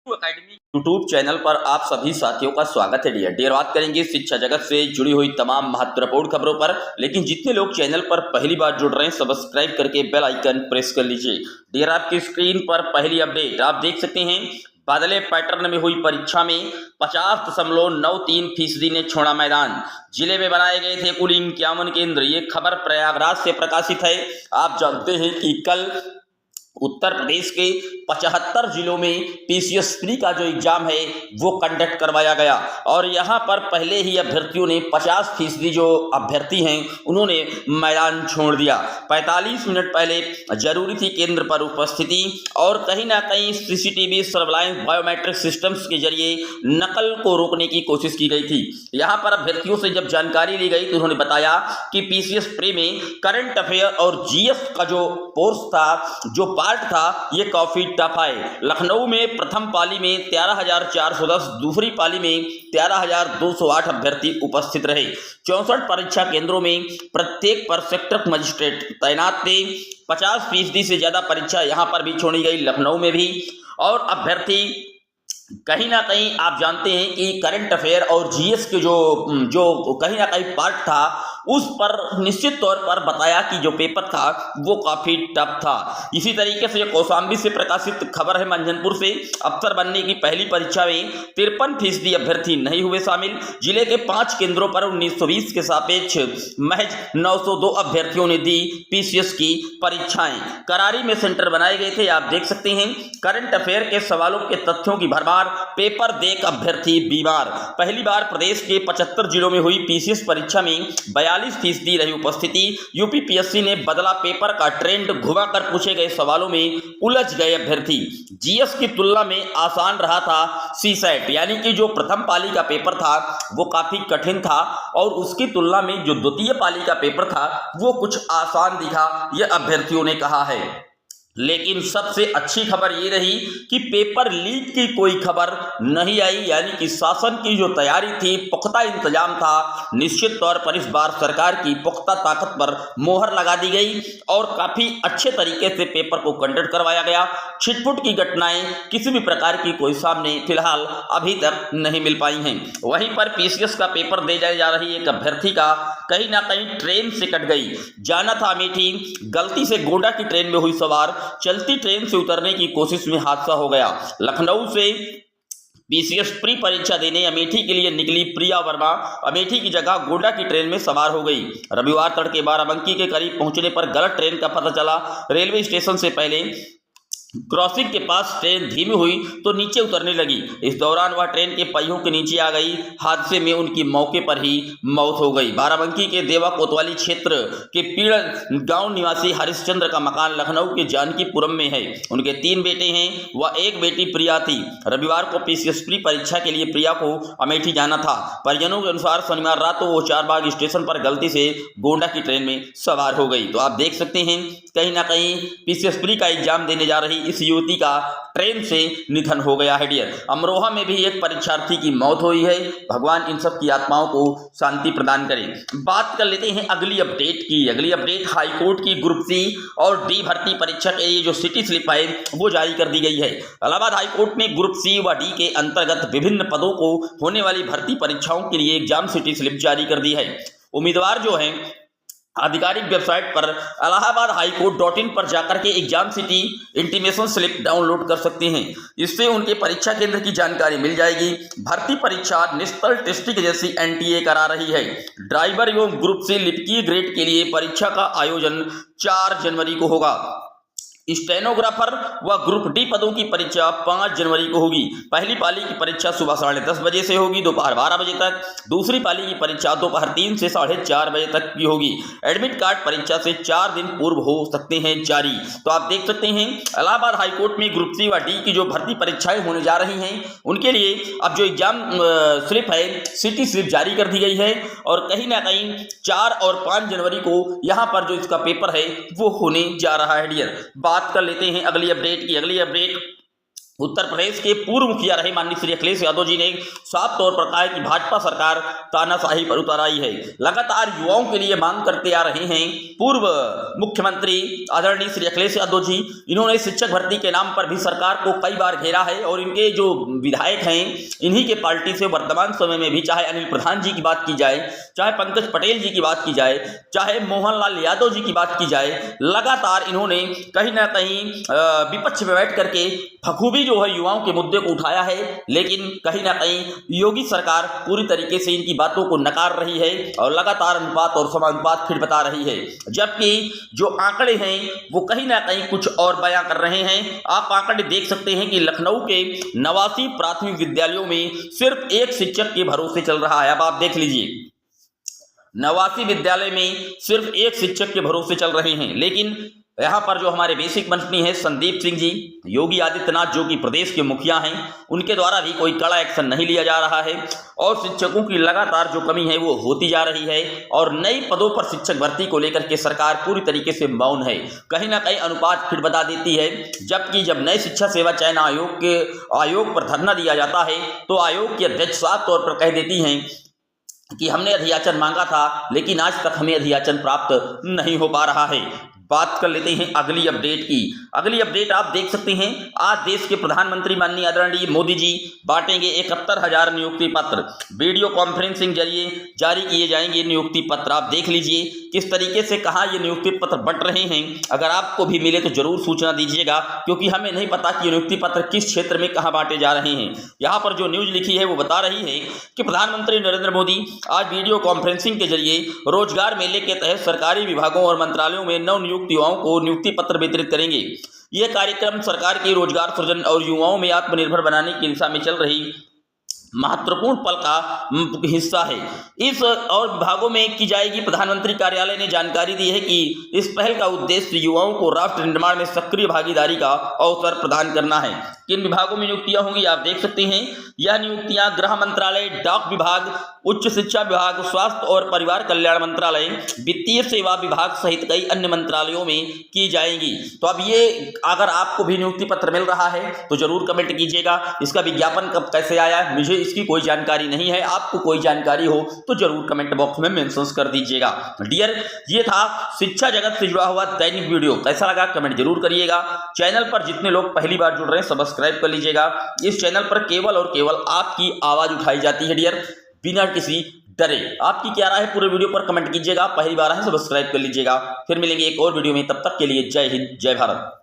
Academy YouTube channel पर आप सभी साथियों का स्वागत है। डियर बात करेंगे शिक्षा जगत से जुड़ी हुई तमाम महत्वपूर्ण खबरों पर। लेकिन जितने लोग चैनल पर पहली बार जुड़ रहे हैं सब्सक्राइब करके बेल आइकन प्रेस कर लीजिए। डियर आपकी स्क्रीन पर पहली अपडेट आप देख सकते हैं। बादले पैटर्न में हुई परीक्षा में 50.93% ने छोड़ा मैदान। जिले में बनाए गए थे कुल 51 केंद्र। ये खबर प्रयागराज से प्रकाशित है। आप जानते हैं कि कल उत्तर प्रदेश के 75 जिलों में पीसीएस प्री का जो एग्जाम है वो कंडक्ट करवाया गया और यहाँ पर पहले ही अभ्यर्थियों ने 50% जो अभ्यर्थी हैं उन्होंने मैदान छोड़ दिया। 45 मिनट पहले जरूरी थी केंद्र पर उपस्थिति और कहीं ना कहीं सीसीटीवी सर्विलांस बायोमेट्रिक सिस्टम्स के जरिए नकल को रोकने की कोशिश की गई थी। यहाँ पर अभ्यर्थियों से जब जानकारी ली गई तो उन्होंने बताया कि पीसीएस प्री में करंट अफेयर और जीएस का जो कोर्स था, जो पार्ट था, ये काफी टफ है। लखनऊ में प्रथम पाली में 13,410, दूसरी पाली में 13,208 अभ्यर्थी उपस्थित रहे। 64 परीक्षा केंद्रों में प्रत्येक पर सेक्टर मजिस्ट्रेट तैनात थे। 50% से ज्यादा परीक्षा यहां पर भी छोड़ी गई, लखनऊ में भी। और अभ्यर्थी कहीं ना कहीं आप जानते हैं कि करंट अफेयर और जीएस के जो कहीं ना कहीं पार्ट था उस पर निश्चित तौर पर बताया कि जो पेपर था वो काफी टफ था। इसी तरीके से कौशाम्बी से प्रकाशित खबर है मंझनपुर से। अफसर बनने की पहली परीक्षा में 53% अभ्यर्थी नहीं हुए शामिल। जिले के 5 केंद्रों पर 1920 के सापेक्ष महज 902 अभ्यर्थियों ने दी पीसीएस की परीक्षाएं। करारी में सेंटर बनाए गए थे। आप देख सकते हैं करंट अफेयर के सवालों के तथ्यों की भरमार, पेपर देख अभ्यर्थी बीमार। पहली बार प्रदेश के 75 जिलों में हुई पीसीएस परीक्षा में 42% रही उपस्थिति। यूपीपीएससी ने बदला पेपर का ट्रेंड, घुमाकर पूछे गए सवालों में उलझ गए अभ्यर्थी। जीएस की तुलना में आसान रहा था सीसेट, यानी कि जो प्रथम पाली का पेपर था वो काफी कठिन था और उसकी तुलना में जो द्वितीय पाली का पेपर था वो कुछ आसान दिखा, यह अभ्यर्थियों ने कहा है। लेकिन सबसे अच्छी खबर ये रही कि पेपर लीक की कोई खबर नहीं आई, यानी कि शासन की जो तैयारी थी, पुख्ता इंतजाम था। निश्चित तौर पर इस बार सरकार की पुख्ता ताकत पर मोहर लगा दी गई और काफी अच्छे तरीके से पेपर को कंडक्ट करवाया गया। छिटपुट की घटनाएं किसी भी प्रकार की कोई सामने फिलहाल अभी तक नहीं मिल पाई हैं। वहीं पर पीसीएस का पेपर दे जा रही एक अभ्यर्थी का कहीं ना कहीं ट्रेन से कट गई। जाना था अमेठी, गलती से गोंडा की ट्रेन में हुई सवार, चलती ट्रेन से उतरने की कोशिश में हादसा हो गया। लखनऊ से पीसीएस प्री परीक्षा देने अमेठी के लिए निकली प्रिया वर्मा अमेठी की जगह गोंडा की ट्रेन में सवार हो गई। रविवार तड़के 12 बंकी के करीब पहुंचने पर गलत ट्रेन का पता चला। रेलवे स्टेशन से पहले क्रॉसिंग के पास ट्रेन धीमी हुई तो नीचे उतरने लगी। इस दौरान वह ट्रेन के पहियों के नीचे आ गई। हादसे में उनकी मौके पर ही मौत हो गई। बाराबंकी के देवा कोतवाली क्षेत्र के पीड़ गांव निवासी हरिश्चंद्र का मकान लखनऊ के जानकीपुरम में है। उनके 3 बेटे हैं, वह एक बेटी प्रिया थी। रविवार को पीसीएस प्री परीक्षा के लिए प्रिया को अमेठी जाना था। परिजनों के अनुसार शनिवार रात वो चारबाग स्टेशन पर गलती से गोंडा की ट्रेन में सवार हो गई। तो आप देख सकते हैं कहीं ना कहीं पीसीएस प्री का एग्जाम देने जा रही इस युवती का ट्रेन से निधन हो गया है। डियर अमरोहा में भी एक परीक्षार्थी की मौत हुई है। भगवान इन सब की आत्माओं को शांति प्रदान करें। बात कर लेते हैं अगली अपडेट की। अगली अपडेट हाईकोर्ट की ग्रुप सी और डी भर्ती परीक्षा के लिए जो सिटी स्लिप है वो जारी कर दी गई है। इलाहाबाद हाईकोर्ट ने ग्रुप सी व डी के अंतर्गत विभिन्न पदों को होने वाली भर्ती परीक्षाओं के लिए एग्जाम सिटी स्लिप जारी कर दी है। उम्मीदवार जो है आधिकारिक वेबसाइट पर allahabadhighcourt.in पर जाकर के exam city intimation slip download कर सकते हैं। इससे उनके परीक्षा केंद्र की जानकारी मिल जाएगी। भर्ती परीक्षा नेशनल टेस्टिंग जैसी एनटीए करा रही है। ड्राइवर एवं ग्रुप सी लिपिकीय ग्रेड के लिए परीक्षा का आयोजन 4 जनवरी को होगा। स्टेनोग्राफर व ग्रुप डी पदों की परीक्षा 5 जनवरी को होगी। पहली पाली की परीक्षा सुबह 10:30 बजे से होगी, दोपहर 12 बजे तक। दूसरी पाली की परीक्षा दोपहर 3 से 4:30 बजे तक की होगी। एडमिट कार्ड परीक्षा से 4 दिन पूर्व हो सकते हैं जारी। तो आप देख सकते हैं इलाहाबाद हाईकोर्ट में ग्रुप सी व डी की जो भर्ती परीक्षाएं होने जा रही हैं उनके लिए अब जो एग्जाम स्लिप है सिटी स्लिप जारी कर दी गई है और कहीं ना कहीं 4 और 5 जनवरी को यहाँ पर जो इसका पेपर है वो होने जा रहा है। डियर बात कर लेते हैं अगली अपडेट की। अगली अपडेट उत्तर प्रदेश के पूर्व मुखिया रहे माननीय श्री अखिलेश यादव जी ने साफ तौर पर कहा है कि भाजपा सरकार तानाशाही पर उतर आई है। लगातार युवाओं के लिए मांग करते आ रहे हैं पूर्व मुख्यमंत्री आदरणीय श्री अखिलेश यादव जी। इन्होंने शिक्षक भर्ती के नाम पर भी सरकार को कई बार घेरा है और इनके जो विधायक हैं इन्हीं के पार्टी से वर्तमान समय में भी, चाहे अनिल प्रधान जी की बात की जाए, चाहे पंकज पटेल जी की बात की जाए, चाहे मोहनलाल यादव जी की बात की जाए, लगातार इन्होंने कहीं ना कहीं विपक्ष में बैठ करके बखूबी जो है युवाओं के मुद्दे को उठाया है। लेकिन कहीं ना कहीं योगी सरकार पूरी तरीके से इनकी बातों को नकार रही है और लगातार अनुपात और समानुपात फिर बता रही है, जबकि जो आंकड़े हैं वो कहीं ना कहीं कुछ और बयां कर रहे हैं। आप आंकड़े देख सकते हैं कि लखनऊ के 89 प्राथमिक विद्यालयों में सिर्फ एक शिक्षक के भरोसे चल रहा है। अब आप देख लीजिए, 89 विद्यालय में सिर्फ एक शिक्षक के भरोसे चल रहे हैं। लेकिन यहाँ पर जो हमारे बेसिक मंत्री हैं संदीप सिंह जी, योगी आदित्यनाथ जो कि प्रदेश के मुखिया हैं, उनके द्वारा भी कोई कड़ा एक्शन नहीं लिया जा रहा है और शिक्षकों की लगातार जो कमी है वो होती जा रही है और नई पदों पर शिक्षक भर्ती को लेकर के सरकार पूरी तरीके से मौन है। कहीं ना कहीं अनुपात फिर बता देती है, जबकि जब नए शिक्षा सेवा चयन आयोग पर धरना दिया जाता है तो आयोग की अध्यक्ष साफ तौर पर कह देती हैं कि हमने अधियाचन मांगा था लेकिन आज तक हमें अधियाचन प्राप्त नहीं हो पा रहा है। बात कर लेते हैं अगली अपडेट की। अगली अपडेट आप देख सकते हैं, आज देश के प्रधानमंत्री माननीय आदरणीय मोदी जी बांटेंगे 71,000 नियुक्ति पत्र। वीडियो कॉन्फ्रेंसिंग जरिए जारी किए जाएंगे नियुक्ति पत्र। आप देख लीजिए किस तरीके से कहाँ ये नियुक्ति पत्र बंट रहे हैं। अगर आपको भी मिले तो जरूर सूचना दीजिएगा, क्योंकि हमें नहीं पता कि नियुक्ति पत्र किस क्षेत्र में कहाँ बांटे जा रहे हैं। यहाँ पर जो न्यूज लिखी है वो बता रही है कि प्रधानमंत्री नरेंद्र मोदी आज वीडियो कॉन्फ्रेंसिंग के जरिए रोजगार मेले के तहत सरकारी विभागों और मंत्रालयों में नवनियुक्त युवाओं को नियुक्ति पत्र वितरित करेंगे। यह कार्यक्रम सरकार की रोजगार सृजन और युवाओं में आत्मनिर्भर बनाने की दिशा में चल रही महत्वपूर्ण पल का हिस्सा है। इस और विभागों में की जाएगी। प्रधानमंत्री कार्यालय ने जानकारी दी है कि इस पहल का उद्देश्य युवाओं को राष्ट्र निर्माण में सक्रिय भागीदारी का अवसर प्रदान करना है। किन विभागों में नियुक्तियां होंगी आप देख सकते हैं। यह नियुक्तियां गृह मंत्रालय, डाक विभाग, उच्च शिक्षा विभाग, स्वास्थ्य और परिवार कल्याण मंत्रालय, वित्तीय सेवा विभाग सहित कई अन्य मंत्रालयों में की जाएंगी। तो अब ये अगर आपको भी नियुक्ति पत्र मिल रहा है तो जरूर कमेंट कीजिएगा। इसका विज्ञापन कब कैसे आया, मुझे इसकी कोई जानकारी नहीं है। आपको कोई जानकारी हो तो जरूर कमेंट बॉक्स में मेंशन कर दीजिएगा। डियर, ये था शिक्षा जगत से जुड़ा हुआ दैनिक वीडियो। कैसा लगा कमेंट जरूर करिएगा। चैनल पर जितने लोग पहली बार जुड़ रहे हैं सब्सक्राइब कर लीजिएगा। इस चैनल पर केवल और केवल आपकी आवाज उठाई जाती है डियर, बिना किसी डरे। आपकी क्या राय है पूरे वीडियो पर कमेंट कीजिएगा। पहली बार है सब्सक्राइब कर लीजिएगा। फिर मिलेंगे एक और वीडियो में, तब तक के लिए जय हिंद, जय भारत।